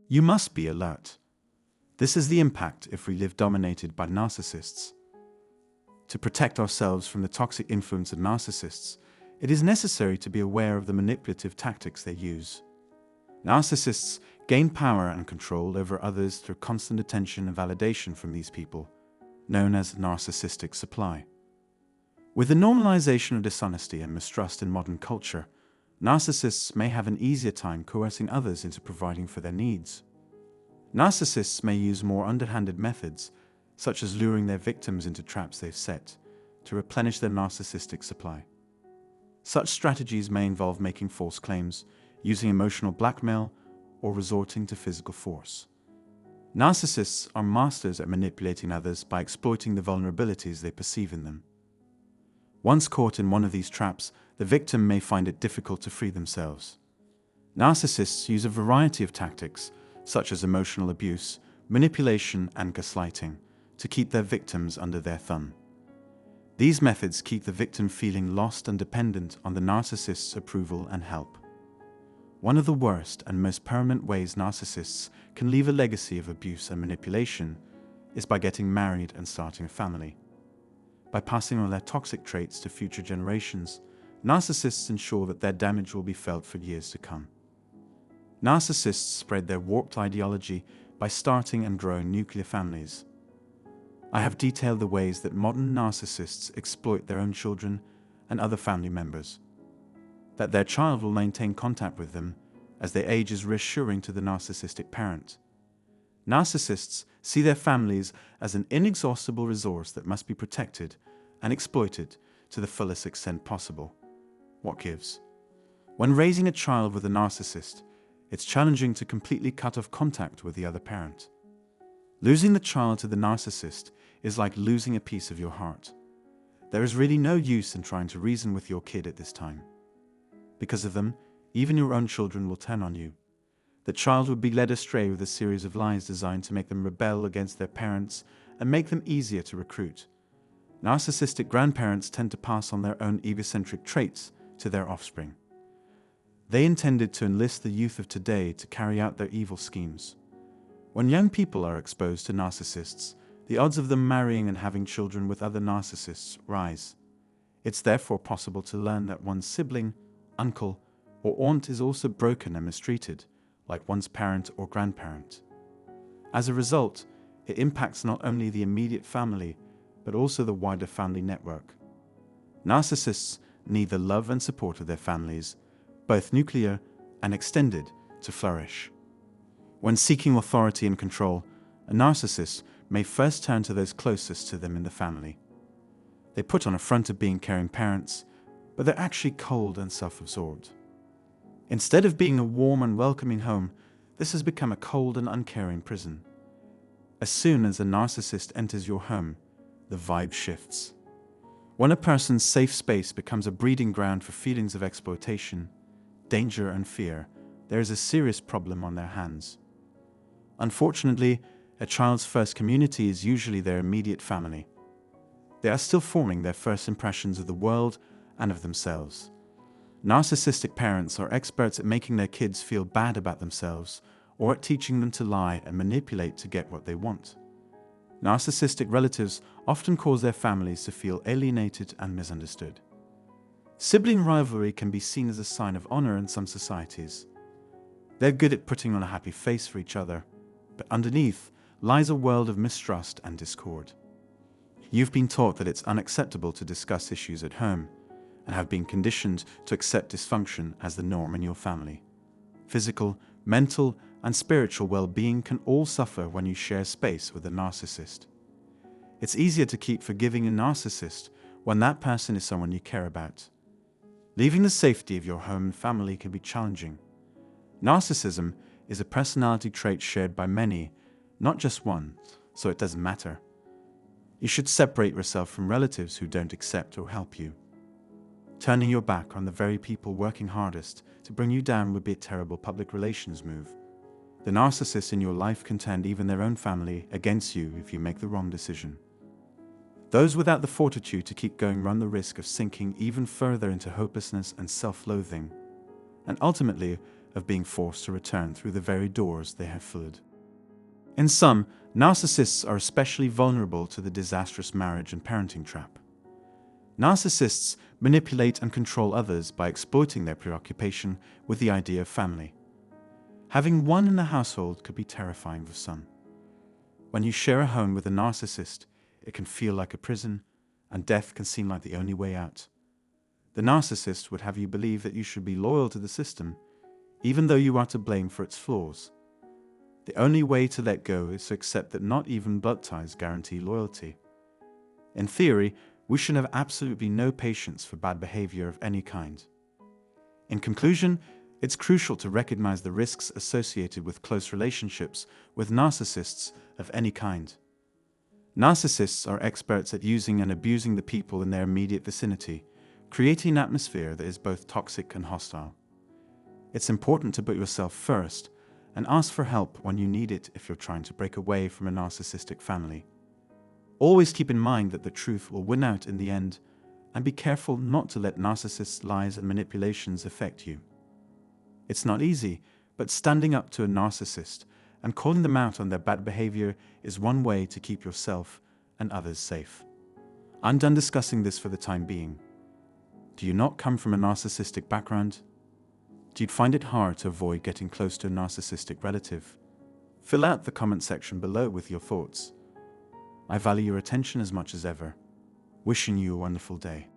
You must be alert. This is the impact if we live dominated by narcissists. To protect ourselves from the toxic influence of narcissists, it is necessary to be aware of the manipulative tactics they use. Narcissists gain power and control over others through constant attention and validation from these people, known as narcissistic supply. With the normalization of dishonesty and mistrust in modern culture, narcissists may have an easier time coercing others into providing for their needs. Narcissists may use more underhanded methods, such as luring their victims into traps they've set, to replenish their narcissistic supply. Such strategies may involve making false claims, using emotional blackmail, or resorting to physical force. Narcissists are masters at manipulating others by exploiting the vulnerabilities they perceive in them. Once caught in one of these traps, the victim may find it difficult to free themselves. Narcissists use a variety of tactics, such as emotional abuse, manipulation, and gaslighting, to keep their victims under their thumb. These methods keep the victim feeling lost and dependent on the narcissist's approval and help. One of the worst and most permanent ways narcissists can leave a legacy of abuse and manipulation is by getting married and starting a family. By passing on their toxic traits to future generations, narcissists ensure that their damage will be felt for years to come. Narcissists spread their warped ideology by starting and growing nuclear families. I have detailed the ways that modern narcissists exploit their own children and other family members. That their child will maintain contact with them as they age is reassuring to the narcissistic parent. Narcissists see their families as an inexhaustible resource that must be protected and exploited to the fullest extent possible. What gives? When raising a child with a narcissist, it's challenging to completely cut off contact with the other parent. Losing the child to the narcissist is like losing a piece of your heart. There is really no use in trying to reason with your kid at this time. Because of them, even your own children will turn on you. The child would be led astray with a series of lies designed to make them rebel against their parents and make them easier to recruit. Narcissistic grandparents tend to pass on their own egocentric traits to their offspring. They intended to enlist the youth of today to carry out their evil schemes. When young people are exposed to narcissists, the odds of them marrying and having children with other narcissists rise. It's therefore possible to learn that one's sibling, uncle, or aunt is also broken and mistreated, like one's parent or grandparent. As a result, it impacts not only the immediate family, but also the wider family network. Narcissists need the love and support of their families, both nuclear and extended, to flourish. When seeking authority and control, a narcissist may first turn to those closest to them in the family. They put on a front of being caring parents, but they're actually cold and self-absorbed. Instead of being a warm and welcoming home, this has become a cold and uncaring prison. As soon as a narcissist enters your home, the vibe shifts. When a person's safe space becomes a breeding ground for feelings of exploitation, danger, and fear, there is a serious problem on their hands. Unfortunately, a child's first community is usually their immediate family. They are still forming their first impressions of the world and of themselves. Narcissistic parents are experts at making their kids feel bad about themselves or at teaching them to lie and manipulate to get what they want. Narcissistic relatives often cause their families to feel alienated and misunderstood. Sibling rivalry can be seen as a sign of honor in some societies. They're good at putting on a happy face for each other, but underneath lies a world of mistrust and discord. You've been taught that it's unacceptable to discuss issues at home, and have been conditioned to accept dysfunction as the norm in your family. Physical, mental, and spiritual well-being can all suffer when you share space with a narcissist. It's easier to keep forgiving a narcissist when that person is someone you care about. Leaving the safety of your home and family can be challenging. Narcissism is a personality trait shared by many, not just one, so it doesn't matter. You should separate yourself from relatives who don't accept or help you. Turning your back on the very people working hardest to bring you down would be a terrible public relations move. The narcissists in your life can turn even their own family against you if you make the wrong decision. Those without the fortitude to keep going run the risk of sinking even further into hopelessness and self-loathing. And ultimately, of being forced to return through the very doors they have fled. In sum, narcissists are especially vulnerable to the disastrous marriage and parenting trap. Narcissists manipulate and control others by exploiting their preoccupation with the idea of family. Having one in the household could be terrifying for some. When you share a home with a narcissist, it can feel like a prison, and death can seem like the only way out. The narcissist would have you believe that you should be loyal to the system, even though you are to blame for its flaws. The only way to let go is to accept that not even blood ties guarantee loyalty. In theory, we should have absolutely no patience for bad behavior of any kind. In conclusion, it's crucial to recognize the risks associated with close relationships with narcissists of any kind. Narcissists are experts at using and abusing the people in their immediate vicinity, creating an atmosphere that is both toxic and hostile. It's important to put yourself first and ask for help when you need it if you're trying to break away from a narcissistic family. Always keep in mind that the truth will win out in the end, and be careful not to let narcissists' lies and manipulations affect you. It's not easy, but standing up to a narcissist and calling them out on their bad behavior is one way to keep yourself and others safe. I'm done discussing this for the time being. Do you not come from a narcissistic background? Do you find it hard to avoid getting close to a narcissistic relative? Fill out the comment section below with your thoughts. I value your attention as much as ever. Wishing you a wonderful day.